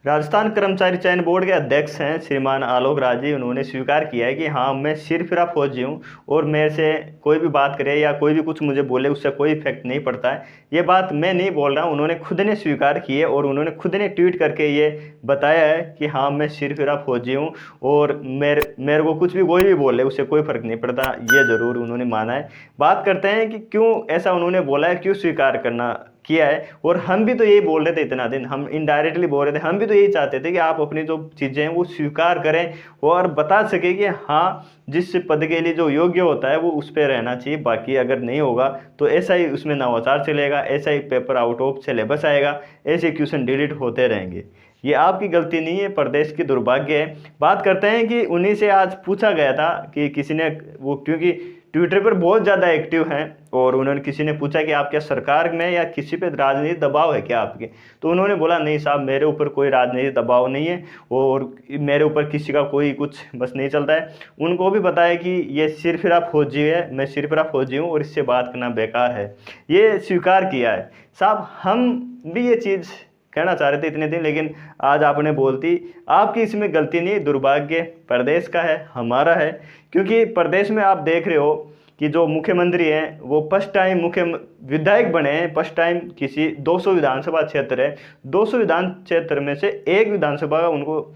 राजस्थान कर्मचारी चयन बोर्ड के अध्यक्ष हैं श्रीमान आलोक राज जी। उन्होंने स्वीकार किया है कि हाँ, मैं सिरफिरा फौजी हूँ और मेरे से कोई भी बात करे या कोई भी कुछ मुझे बोले उससे कोई इफेक्ट नहीं पड़ता है। ये बात मैं नहीं बोल रहा हूँ, उन्होंने खुद ने स्वीकार की है और उन्होंने खुद ने ट्वीट करके ये बताया है कि हाँ, मैं सिरफिरा फौजी हूँ और मेरे को कुछ भी कोई भी बोले उससे कोई फर्क नहीं पड़ता। ये ज़रूर उन्होंने माना है। बात करते हैं कि क्यों ऐसा उन्होंने बोला है, क्यों स्वीकार करना किया है। और हम भी तो यही बोल रहे थे इतना दिन, हम इनडायरेक्टली बोल रहे थे, हम भी तो यही चाहते थे कि आप अपनी जो चीज़ें हैं वो स्वीकार करें और बता सके कि हाँ, जिस पद के लिए जो योग्य होता है वो उस पर रहना चाहिए। बाकी अगर नहीं होगा तो ऐसा ही उसमें नवाचार चलेगा, ऐसा ही पेपर आउट ऑफ सिलेबस आएगा, ऐसे क्वेश्चन डिलीट होते रहेंगे। ये आपकी गलती नहीं है, प्रदेश की दुर्भाग्य है। बात करते हैं कि उन्हीं से आज पूछा गया था कि किसी ने वो, क्योंकि ट्विटर पर बहुत ज़्यादा एक्टिव हैं और उन्होंने किसी ने पूछा कि आप क्या सरकार में या किसी पे राजनीतिक दबाव है क्या आपके, तो उन्होंने बोला नहीं साहब, मेरे ऊपर कोई राजनीतिक दबाव नहीं है और मेरे ऊपर किसी का कोई कुछ बस नहीं चलता है। उनको भी पता है कि ये सिरफिरा फौजी है, मैं सिरफिरा फौजी हूँ और इससे बात करना बेकार है। ये स्वीकार किया है साहब। हम भी ये चीज़ कहना चाह रहे थे इतने दिन, लेकिन आज आपने बोलती। आपकी इसमें गलती नहीं, दुर्भाग्य प्रदेश का है, हमारा है। क्योंकि प्रदेश में आप देख रहे हो कि जो मुख्यमंत्री हैं वो फर्स्ट टाइम मुख्य विधायक बने हैं, फर्स्ट टाइम किसी 200 विधानसभा क्षेत्र है, 200 विधान क्षेत्र में से एक विधानसभा का उनको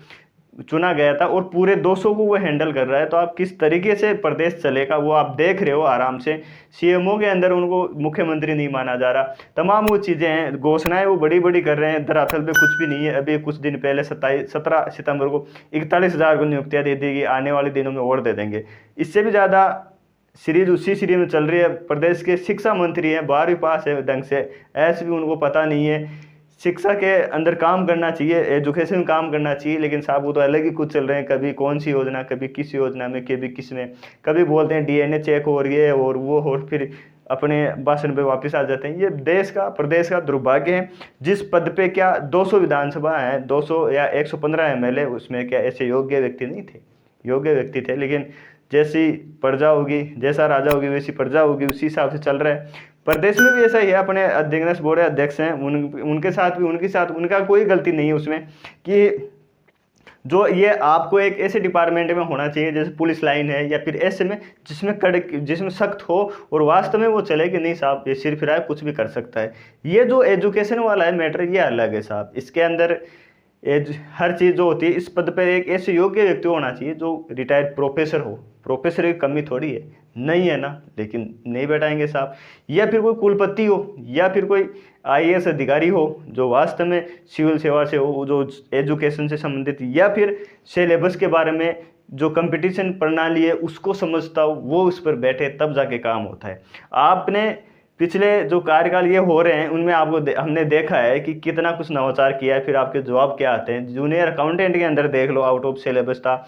चुना गया था और पूरे 200 को वो हैंडल कर रहा है। तो आप किस तरीके से प्रदेश चलेगा वो आप देख रहे हो आराम से। सीएमओ के अंदर उनको मुख्यमंत्री नहीं माना जा रहा, तमाम वो चीज़ें हैं, घोषणाएं वो बड़ी बड़ी कर रहे हैं, दरअसल पे कुछ भी नहीं है। अभी कुछ दिन पहले 17 सितंबर को 41,000 को नियुक्तियाँ दे देगी, आने वाले दिनों में और दे देंगे। इससे भी ज़्यादा सीरीज उसी सीरीज में चल रही है। प्रदेश के शिक्षा मंत्री हैं, 12वीं पास है ढंग से, ऐसे भी उनको पता नहीं है। शिक्षा के अंदर काम करना चाहिए, एजुकेशन में काम करना चाहिए, लेकिन साहब वो तो अलग ही कुछ चल रहे हैं। कभी कौन सी योजना, कभी किस योजना में, कभी किस में, कभी बोलते हैं डीएनए चेक और ये और वो, और फिर अपने भाषण पे वापस आ जाते हैं। ये देश का, प्रदेश का दुर्भाग्य है। जिस पद पे क्या 200 विधानसभा है, 200 या 115 एमएलए, उसमें क्या ऐसे योग्य व्यक्ति नहीं थे? योग्य व्यक्ति थे, लेकिन जैसी प्रजा होगी, जैसा राजा होगी वैसी प्रजा होगी, उसी हिसाब से चल रहा है। प्रदेश में भी ऐसा ही है। अपने अध्यक्ष बोर्ड अध्यक्ष हैं, उनके साथ उनका कोई गलती नहीं है उसमें, कि जो ये आपको एक ऐसे डिपार्टमेंट में होना चाहिए जैसे पुलिस लाइन है, या फिर ऐसे में जिसमें कड़क, जिसमें सख्त हो और वास्तव में वो चले कि नहीं साहब ये सिर्फ फिर कुछ भी कर सकता है। ये जो एजुकेशन वाला है मैटर, ये अलग है साहब। इसके अंदर हर चीज़ जो होती है, इस पद पर एक ऐसे योग्य व्यक्ति होना चाहिए जो रिटायर्ड प्रोफेसर हो। प्रोफेसर की कमी थोड़ी है, नहीं है ना, लेकिन नहीं बैठाएंगे साहब। या फिर कोई कुलपति हो, या फिर कोई आईएएस अधिकारी हो जो वास्तव में सिविल सेवा से हो, जो एजुकेशन से संबंधित, या फिर सिलेबस के बारे में जो कंपटीशन प्रणाली है उसको समझता हो, वो उस पर बैठे, तब जाके काम होता है। आपने पिछले जो कार्यकाल ये हो रहे हैं उनमें आपको हमने देखा है कि कितना कुछ नवाचार किया है। फिर आपके जवाब क्या आते हैं? जूनियर अकाउंटेंट के अंदर देख लो, आउट ऑफ सिलेबस था।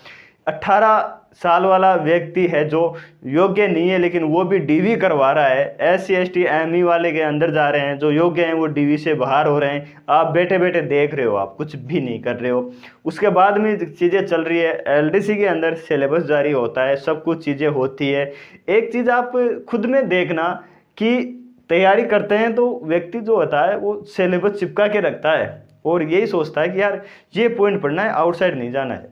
18 साल वाला व्यक्ति है जो योग्य नहीं है, लेकिन वो भी डीवी करवा रहा है। SC ST ME वाले के अंदर जा रहे हैं, जो योग्य हैं वो डीवी से बाहर हो रहे हैं। आप बैठे बैठे देख रहे हो, आप कुछ भी नहीं कर रहे हो। उसके बाद में चीज़ें चल रही है, LDC के अंदर सिलेबस जारी होता है, सब कुछ चीज़ें होती है। एक चीज़ आप खुद में देखना कि तैयारी करते हैं तो व्यक्ति जो होता है वो सिलेबस चिपका के रखता है और यही सोचता है कि यार ये पॉइंट पढ़ना है, आउटसाइड नहीं जाना है।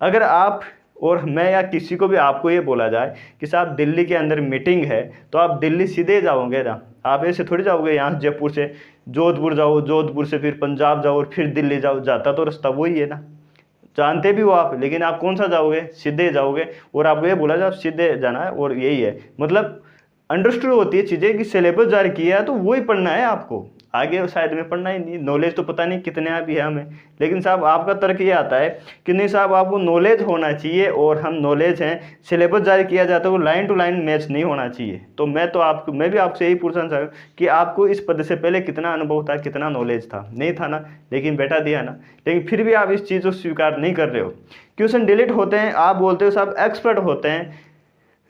अगर आप और मैं या किसी को भी आपको ये बोला जाए कि साहब दिल्ली के अंदर मीटिंग है, तो आप दिल्ली सीधे जाओगे ना, आप ऐसे थोड़ी जाओगे यहाँ जयपुर से जोधपुर जाओ, जोधपुर से फिर पंजाब जाओ और फिर दिल्ली जाओ। जाता तो रास्ता वही है ना, जानते भी हो आप, लेकिन आप कौन सा जाओगे? सीधे जाओगे। और आपको ये बोला जाए सीधे जाना है, और यही है मतलब अंडरस्टूड होती है चीज़ें कि सिलेबस जारी किया है तो वही पढ़ना है आपको, आगे साइड में पढ़ना ही नहीं। नॉलेज तो पता नहीं कितने भी है हमें, लेकिन साहब आपका तर्क ये आता है कि नहीं साहब आपको नॉलेज होना चाहिए, और हम नॉलेज हैं, सिलेबस जारी किया जाता है वो लाइन टू लाइन मैच नहीं होना चाहिए। तो मैं भी आपसे यही पूछना चाहूँ कि आपको इस पद से पहले कितना अनुभव था, कितना नॉलेज था? नहीं था ना, लेकिन बैठा दिया ना। लेकिन फिर भी आप इस चीज़ को स्वीकार नहीं कर रहे हो। क्वेश्चन डिलीट होते हैं, आप बोलते हो साहब एक्सपर्ट होते हैं।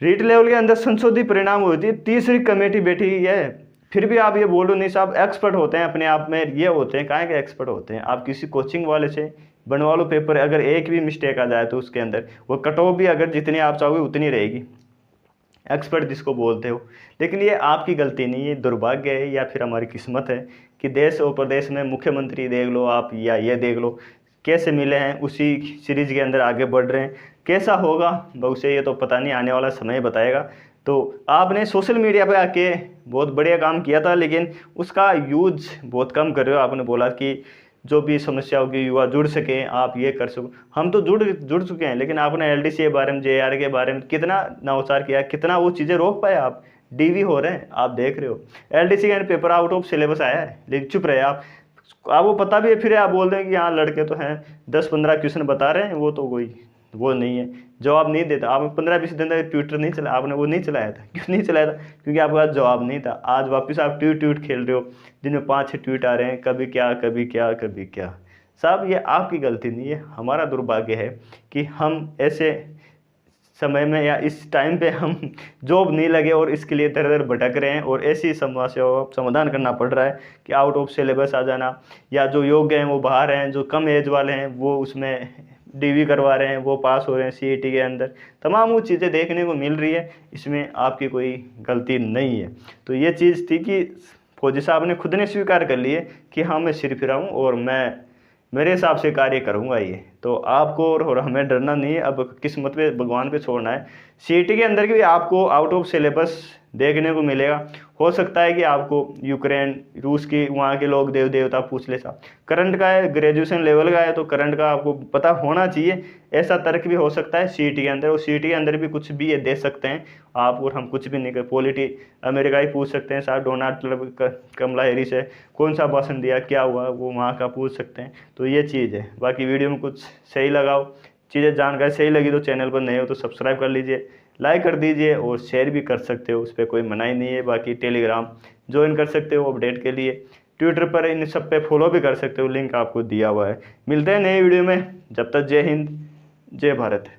रीट लेवल के अंदर संशोधित परिणाम होती है, तीसरी कमेटी बैठी हुई है, फिर भी आप ये बोलो नहीं साहब एक्सपर्ट होते हैं अपने आप में। ये होते हैं, काहे के एक्सपर्ट होते हैं? आप किसी कोचिंग वाले से बनवा लो पेपर, अगर एक भी मिस्टेक आ जाए तो उसके अंदर वो कट ऑफ भी अगर जितनी आप चाहोगे उतनी रहेगी, एक्सपर्ट जिसको बोलते हो। लेकिन ये आपकी गलती नहीं है, दुर्भाग्य है या फिर हमारी किस्मत है कि देश और प्रदेश में मुख्यमंत्री देख लो आप, या ये देख लो, कैसे मिले हैं, उसी सीरीज़ के अंदर आगे बढ़ रहे हैं। कैसा होगा भविष्य ये तो पता नहीं, आने वाला समय बताएगा। तो आपने सोशल मीडिया पे आके बहुत बढ़िया काम किया था, लेकिन उसका यूज बहुत कम कर रहे हो। आपने बोला कि जो भी समस्या होगी युवा जुड़ सकें, आप ये कर सको। हम तो जुड़ चुके हैं, लेकिन आपने एलडीसी के बारे में, जेआर के बारे में कितना नवाचार किया, कितना वो चीज़ें रोक पाए आप। डीवी हो रहे हैं, आप देख रहे हो। एलडीसी का पेपर आउट ऑफ सिलेबस आया है, लेकिन चुप रहे आप। आपको पता भी है, फिर आप बोल रहे हैं कि हाँ लड़के तो हैं, 10-15 क्वेश्चन बता रहे हैं, वो तो कोई वो नहीं है, जवाब नहीं देता। आपने 15-20 दिन तक ट्विटर नहीं चला, आपने वो नहीं चलाया था। क्यों नहीं चलाया था? क्योंकि आपके पास जवाब नहीं था। आज वापस आप ट्वीट खेल रहे हो, दिन में 5-6 ट्वीट आ रहे हैं, कभी क्या कभी क्या कभी क्या। साहब ये आपकी गलती नहीं है, हमारा दुर्भाग्य है कि हम ऐसे समय में या इस टाइम पे हम जॉब नहीं लगे और इसके लिए इधर इधर भटक रहे हैं, और ऐसी समस्याओं का समाधान करना पड़ रहा है कि आउट ऑफ सिलेबस आ जाना, या जो योग्य हैं वो बाहर हैं, जो कम एज वाले हैं वो उसमें डीवी करवा रहे हैं, वो पास हो रहे हैं सीईटी के अंदर। तमाम वो चीज़ें देखने को मिल रही है, इसमें आपकी कोई गलती नहीं है। तो ये चीज़ थी कि फौजी साहब ने खुद ने स्वीकार कर लिए कि हाँ मैं सिर फिरा हूँ और मैं मेरे हिसाब से कार्य करूँगा। ये तो आपको और हमें डरना नहीं है, अब किस्मत पे भगवान पे छोड़ना है। सीईटी के अंदर भी आपको आउट ऑफ सिलेबस देखने को मिलेगा। हो सकता है कि आपको यूक्रेन, रूस की वहाँ के लोग देव देवता पूछ ले। साहब करंट का है, ग्रेजुएशन लेवल का है, तो करंट का आपको पता होना चाहिए। ऐसा तर्क भी हो सकता है सीईटी के अंदर, और सीईटी के अंदर भी कुछ भी ये दे सकते हैं आप, और हम कुछ भी नहीं कर। पॉलिटी अमेरिका ही पूछ सकते हैं साहब, डोनाल्ड ट्रम्प, कमला हैरिस से कौन सा भाषण दिया, क्या हुआ, वो वहाँ का पूछ सकते हैं। तो ये चीज़ है। बाकी वीडियो में कुछ सही लगाओ, चीज़ें जानकारी सही लगी तो चैनल पर नए हो तो सब्सक्राइब कर लीजिए, लाइक कर दीजिए, और शेयर भी कर सकते हो, उस पर कोई मनाही नहीं है। बाकी टेलीग्राम ज्वाइन कर सकते हो अपडेट के लिए, ट्विटर पर इन सब पे फॉलो भी कर सकते हो, लिंक आपको दिया हुआ है। मिलते हैं नए वीडियो में, जब तक जय हिंद जय भारत।